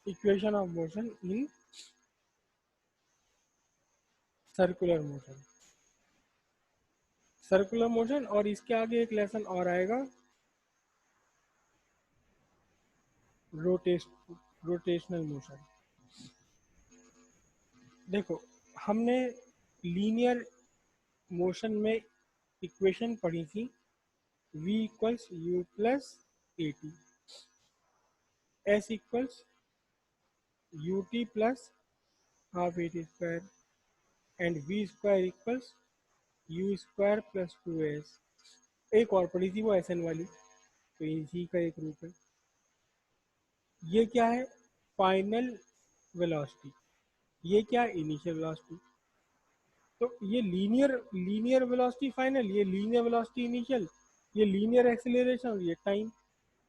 Equation of motion in circular motion. Circular motion और इसके आगे एक लेसन और आएगा, रोटेशनल मोशन। देखो, हमने लीनियर मोशन में इक्वेशन पढ़ी थी, v equals u plus a t, s equals u t plus half a t square, and v square equals u square plus two s. एक और पढ़ी थी वो एस एन वाली, तो इसी का एक रूप है। ये क्या है? Final velocity. ये क्या है? Initial velocity. तो ये लीनियर वेलोसिटी फाइनल, ये लीनियर वेलोसिटी इनिशियल, ये लीनियर एक्सेलरेशन और ये टाइम।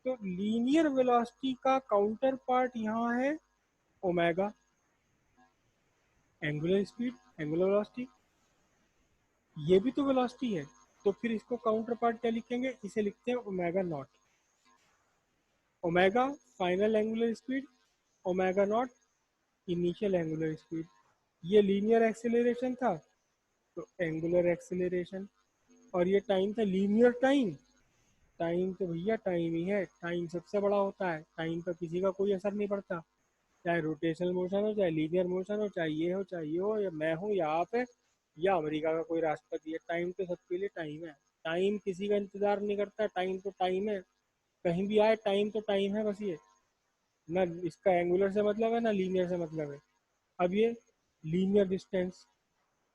तो लीनियर वेलोसिटी का काउंटर पार्ट यहाँ है omega, angular speed, angular velocity, ये भी तो वेलोसिटी है। तो फिर इसको काउंटर पार्ट क्या लिखेंगे? इसे लिखते हैं omega naught. Omega final angular speed, omega naught initial angular speed. ये लीनियर एक्सेलरेशन था तो एंगुलर एक्सेलरेशन, और ये टाइम था लीनियर टाइम। टाइम तो भैया टाइम ही है, टाइम सबसे बड़ा होता है, टाइम पर किसी का कोई असर नहीं पड़ता, चाहे रोटेशनल मोशन हो, चाहे लीनियर मोशन हो, चाहे ये हो, चाहे ये हो, या मैं हूँ या आप है या अमेरिका का कोई राष्ट्रपति है, टाइम तो सबके लिए टाइम है। टाइम किसी का इंतजार नहीं करता, टाइम तो टाइम है, कहीं भी आए टाइम तो टाइम है। बस ये ना इसका एंगुलर से मतलब है ना लीनियर से मतलब है। अब ये लीनियर डिस्टेंस,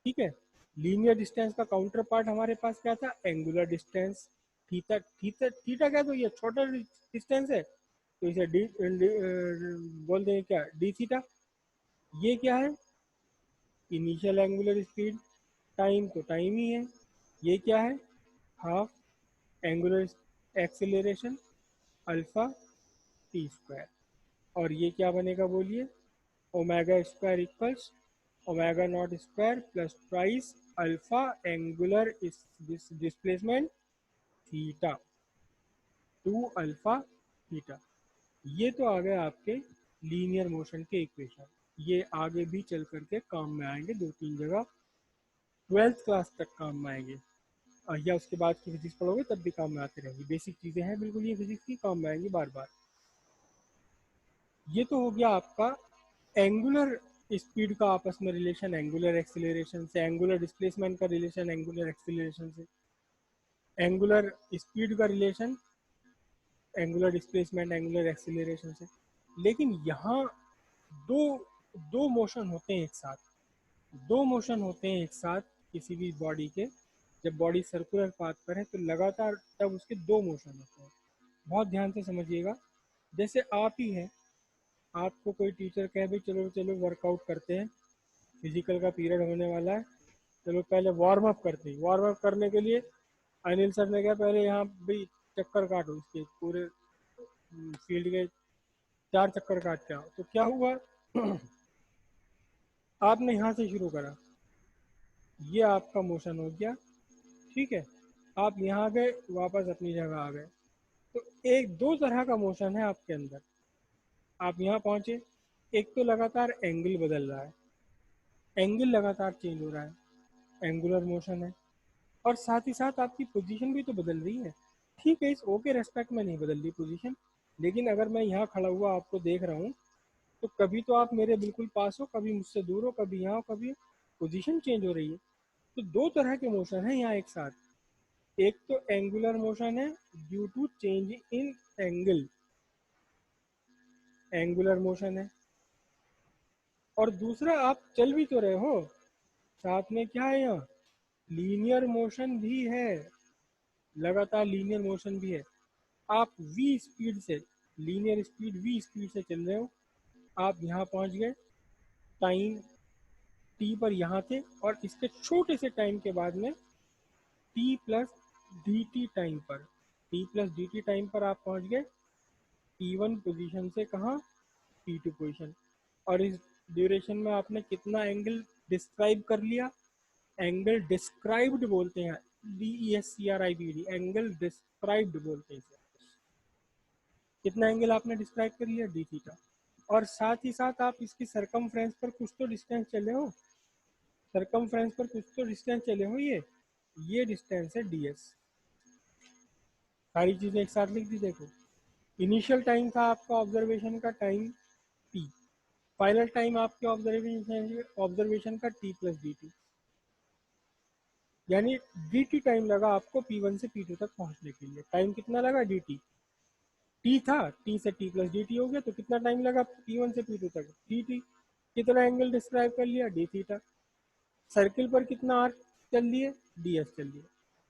ठीक है, लीनियर डिस्टेंस का काउंटर पार्ट हमारे पास क्या था? Angular distance. Theta, theta theta क्या? तो ये छोटा डिस्टेंस है, तो इसे बोल देंगे क्या? D theta. ये क्या है? Initial angular speed. टाइम तो टाइम ही है। ये क्या है? Half angular acceleration alpha T square. और ये क्या बनेगा बोलिए? Omega square equals omega naught square plus twice alpha angular displacement theta two alpha theta. ये तो आ गए आपके लीनियर मोशन के इक्वेशन। ये आगे भी चल करके काम में आएंगे, दो तीन जगह 12th क्लास तक काम में आएंगे, या उसके बाद की फिजिक्स पढ़ोगे तब भी काम में आते रहेंगी। बेसिक चीज़ें हैं बिल्कुल, ये फिजिक्स की काम में आएंगी बार बार। ये तो हो गया आपका एंगुलर स्पीड का आपस में रिलेशन एंगुलर एक्सीलरेशन से, एंगुलर डिस्प्लेसमेंट का रिलेशन एंगुलर एक्सीलरेशन से, एंगुलर स्पीड का relation angular displacement angular acceleration से। लेकिन यहाँ दो दो मोशन होते हैं एक साथ, दो मोशन होते हैं एक साथ किसी भी बॉडी के। जब बॉडी सर्कुलर पाथ पर है तो लगातार तब उसके दो मोशन होते हैं। बहुत ध्यान से समझिएगा। जैसे आप ही हैं, आपको कोई टीचर कहे भाई चलो चलो वर्कआउट करते हैं, फिजिकल का पीरियड होने वाला है, चलो पहले वार्म अप करते हैं। वार्म अप करने के लिए अनिल सर ने कहा पहले यहाँ भाई चक्कर काटो, इसके पूरे फील्ड के 4 चक्कर काट के आओ। तो क्या हुआ? आपने यहाँ से शुरू करा, ये आपका मोशन हो गया, ठीक है, आप यहाँ गए वापस अपनी जगह आ गए। तो एक दो तरह का मोशन है आपके अंदर। आप यहाँ पहुंचे, एक तो लगातार एंगल बदल रहा है, एंगल लगातार चेंज हो रहा है, एंगुलर मोशन है, और साथ ही साथ आपकी पोजीशन भी तो बदल रही है। ठीक है, इस ओ के रेस्पेक्ट में नहीं बदल रही पोजीशन, लेकिन अगर मैं यहाँ खड़ा हुआ आपको देख रहा हूँ तो कभी तो आप मेरे बिल्कुल पास हो, कभी मुझसे दूर हो, कभी यहाँ हो, कभी पोजीशन चेंज हो रही है। तो दो तरह के मोशन है यहाँ एक साथ। एक तो एंगुलर मोशन है due to change in angle, angular motion है, और दूसरा आप चल भी तो रहे हो, साथ में क्या है यहाँ? लीनियर मोशन भी है, लगातार लीनियर मोशन भी है। आप v स्पीड से, लीनियर स्पीड v स्पीड से चल रहे हो, आप यहाँ पहुँच गए, टाइम t पर यहाँ थे, और इसके छोटे से टाइम के बाद में t plus D T time पर, t plus D T time पर आप पहुँच गए t1 पोजीशन से कहाँ? t2 position. और इस ड्यूरेशन में आपने कितना एंगल डिस्क्राइब कर लिया? एंगल डिस्क्राइब्ड बोलते हैं, DESCRIBD, एंगल डिस्क्राइब्ड बोलते हैं इसे। कितना एंगल आपने डिस्क्राइब कर लिया? D theta. और साथ ही साथ आप इसकी सरकमफ्रेंस पर कुछ तो डिस्टेंस चले हो, सरकमफ्रेंस पर कुछ तो डिस्टेंस चले हो, ये डिस्टेंस है ds। सारी चीजें एक साथ लिख दी देखो। इनिशियल टाइम था आपका ऑब्जर्वेशन का टाइम t, फाइनल टाइम आपके ऑब्जर्वेशन का t प्लस डी टी, यानी डी टी टाइम लगा आपको P1 से P2 तक पहुंचने के लिए। टाइम कितना लगा डी टी, टी था, टी से टी प्लस डी टी हो गया, तो कितना टाइम लगा P1 से P2 तक डी टी। कितना एंगल डिस्क्राइब कर लिया, डी थीटा। सर्किल पर कितना आर्क चल दिए, डी एस चल दिए।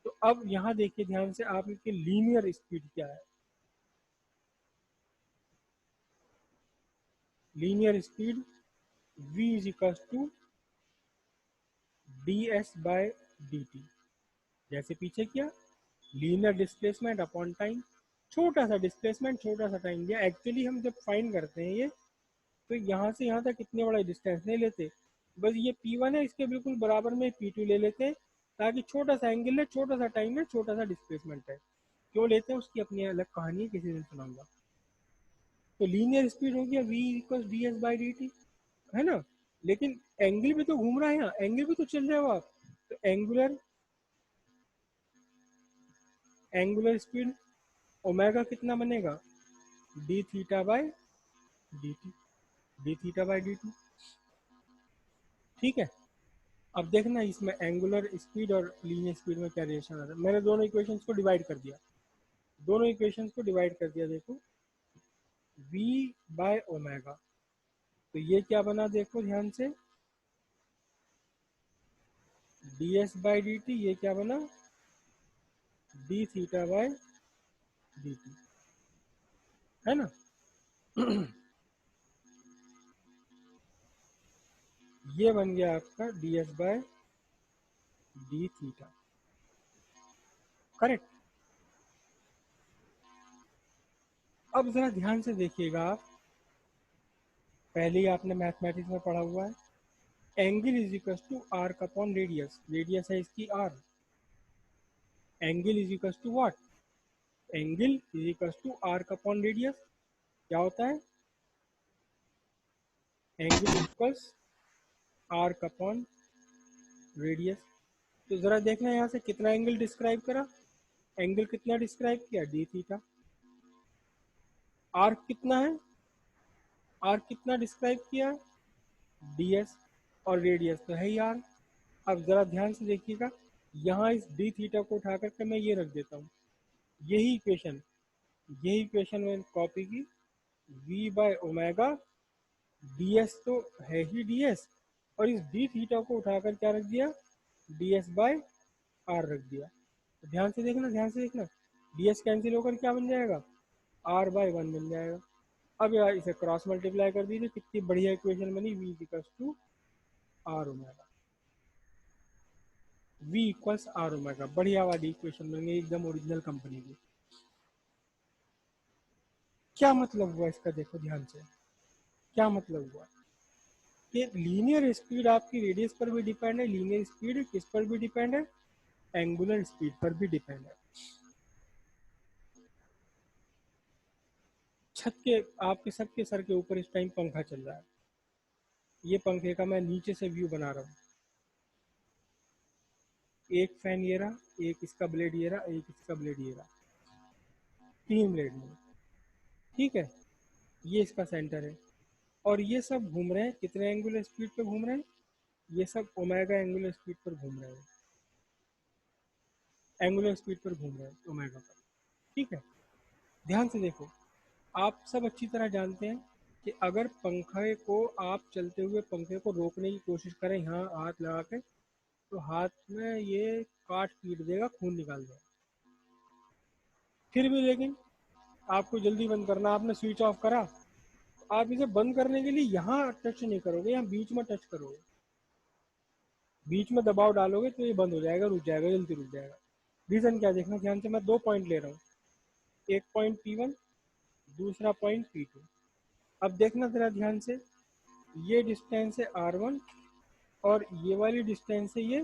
तो अब यहाँ देखिए ध्यान से, आपके लीनियर स्पीड क्या है। Linear speed v is equal to d s by d t. जैसे पीछे किया, लीनियर डिस्प्लेसमेंट अपॉन टाइम, छोटा सा डिस्प्लेसमेंट छोटा सा टाइम दिया। एक्चुअली हम जब फाइंड करते हैं ये, तो यहाँ से यहाँ तक कितने बड़ा डिस्टेंस नहीं लेते, बस ये P1 है, इसके बिल्कुल बराबर में P2 ले लेते हैं, ताकि छोटा सा एंगल है, छोटा सा टाइम है, छोटा सा डिस्प्लेसमेंट है। क्यों लेते हैं उसकी अपनी अलग कहानी है, किसी दिन सुनाऊंगा। तो लीनियर स्पीड हो गया v equal D s by d t, है ना। लेकिन एंगल भी तो घूम रहा है, यहाँ एंगल भी तो चल रहे हो आप। तो एंगुलर स्पीड ओमेगा कितना बनेगा, D theta by d T, D theta by d T. ठीक है। अब देखना इसमें एंगुलर स्पीड और लीनियर स्पीड में क्या रिलेशन आता है। मैंने दोनों इक्वेशंस को डिवाइड कर दिया, दोनों इक्वेशंस को डिवाइड कर दिया। देखो v बाय ओमेगा, तो ये क्या बना देखो ध्यान से, d s by d t, ये क्या बना, d theta by d t, है ना। ये बन गया आपका d s by d theta, correct. अब जरा ध्यान से देखिएगा आप, पहले ही आपने मैथमेटिक्स में पढ़ा हुआ है, angle is equal to arc upon radius, radius है इसकी R, angle is equal to what, angle is equal to arc upon radius. क्या होता है, angle equals arc upon radius. तो जरा देखना यहाँ से कितना एंगल डिस्क्राइब करा, एंगल कितना डिस्क्राइब किया, डी थीटा। आर्क कितना है, आर्क कितना डिस्क्राइब किया, डी एस, और रेडियस तो है ही आर। अब जरा ध्यान से देखिएगा, यहाँ इस डी थीटा को उठा करके मैं ये रख देता हूँ, यही इक्वेशन, यही इक्वेशन मैंने कॉपी की, v by omega, D S तो है ही डी एस, और इस डी थीटा को उठाकर क्या रख दिया, डी एस बाय आर रख दिया। तो ध्यान से देखना, ध्यान से देखना, डी एस कैंसिल होकर क्या बन जाएगा, आर बाय वन बन जाएगा। अब यार इसे क्रॉस मल्टीप्लाई कर दीजिए, कितनी बढ़िया इक्वेशन बनी, v equals to r omega, v equals r omega, बढ़िया वाली इक्वेशन बन गई एकदम ओरिजिनल कंपनी की। क्या मतलब हुआ इसका, देखो ध्यान से, क्या मतलब हुआ कि लीनियर स्पीड आपकी रेडियस पर भी डिपेंड है, लीनियर स्पीड किस पर भी डिपेंड है, एंगुलर स्पीड पर भी डिपेंड है। छत के आपके सबके सर के ऊपर इस टाइम पंखा चल रहा है, ये पंखे का मैं नीचे से व्यू बना रहा हूँ, एक फैन ये रहा, एक इसका ब्लेड ये रहा, एक इसका ब्लेड ये रहा, तीन ब्लेड में, ठीक है। ये इसका सेंटर है, और ये सब घूम रहे हैं कितने एंगुलर स्पीड पे घूम रहे हैं, ये सब ओमेगा एंगुलर स्पीड पर घूम रहे हैं, एंगुलर स्पीड पर घूम रहे हैं ओमेगा पर, ठीक है। ध्यान से देखो, आप सब अच्छी तरह जानते हैं कि अगर पंखे को आप चलते हुए पंखे को रोकने की कोशिश करें यहाँ हाथ लगा के, तो हाथ में ये काट पीट देगा, खून निकाल देगा। फिर भी लेकिन आपको जल्दी बंद करना, आपने स्विच ऑफ करा, आप इसे बंद करने के लिए यहाँ टच नहीं करोगे, यहाँ बीच में टच करोगे, बीच में दबाव डालोगे तो ये बंद हो जाएगा, रुक जाएगा, जल्दी रुक जाएगा। रीजन क्या देखना ध्यान से, मैं दो पॉइंट ले रहा हूँ, एक पॉइंट P1, दूसरा पॉइंट P2। अब देखना जरा ध्यान से, ये डिस्टेंस है R1, और ये वाली डिस्टेंस है ये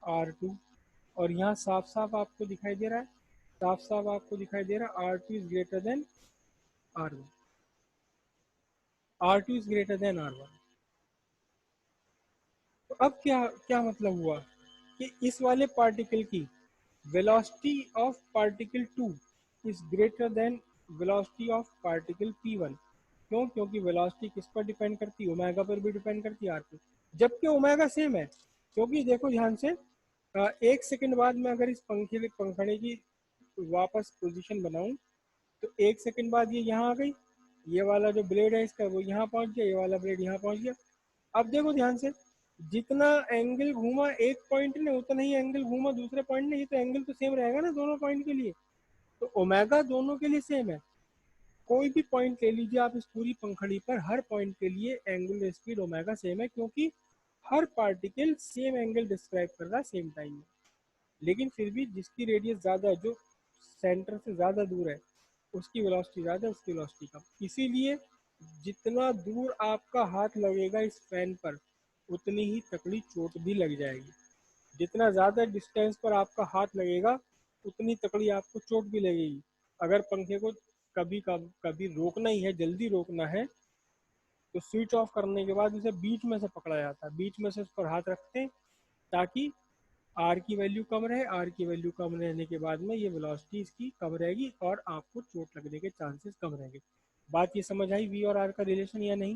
R2, और यहाँ साफ साफ आपको दिखाई दे रहा है, साफ साफ आपको दिखाई दे रहा है R2 is greater than R1। R2 is greater than R1। तो अब क्या क्या मतलब हुआ कि इस वाले पार्टिकल की velocity of particle 2 is greater than velocity of particle P1। क्यों? क्योंकि वेलोसिटी किस पर डिपेंड करती है? ओमेगा पर भी डिपेंड करती है, आर पे, जबकि ओमेगा सेम है। क्योंकि देखो ध्यान से, 1 सेकंड बाद में अगर इस पंखड़े की वापस पोजीशन बनाऊं, तो 1 सेकंड बाद ये यहाँ आ गई, ये वाला जो ब्लेड है इसका वो यहाँ पहुंच गया, ये वाला ब्लेड यहाँ पहुंच गया। अब देखो ध्यान से, जितना एंगल घूमा एक पॉइंट ने, उतना ही एंगल घूमा दूसरे पॉइंट ने, ये तो एंगल तो सेम रहेगा ना दोनों पॉइंट के लिए। तो ओमेगा दोनों के लिए सेम है। कोई भी पॉइंट ले लीजिए आप इस पूरी पंखड़ी पर, हर पॉइंट के लिए एंगुलर स्पीड ओमेगा सेम है, क्योंकि हर पार्टिकल सेम एंगल डिस्क्राइब कर रहा है सेम टाइम में। लेकिन फिर भी जिसकी रेडियस ज़्यादा है, जो सेंटर से ज़्यादा दूर है, उसकी वेलोसिटी ज़्यादा है, उसकी वेलोसिटी कम। इसीलिए जितना दूर आपका हाथ लगेगा इस फैन पर, उतनी ही तकड़ी चोट भी लग जाएगी। जितना ज़्यादा डिस्टेंस पर आपका हाथ लगेगा, उतनी तकड़ी आपको चोट भी लगेगी। अगर पंखे को कभी कभी रोकना ही है, जल्दी रोकना है, तो स्विच ऑफ करने के बाद उसे बीच में से पकड़ा जाता है, बीच में से उस पर हाथ रखते हैं, ताकि आर की वैल्यू कम रहे। आर की वैल्यू कम रहने के बाद में ये वेलोसिटी इसकी कम रहेगी और आपको चोट लगने के चांसेस कम रहेंगे। बात ये समझ आई वी और आर का रिलेशन या नहीं?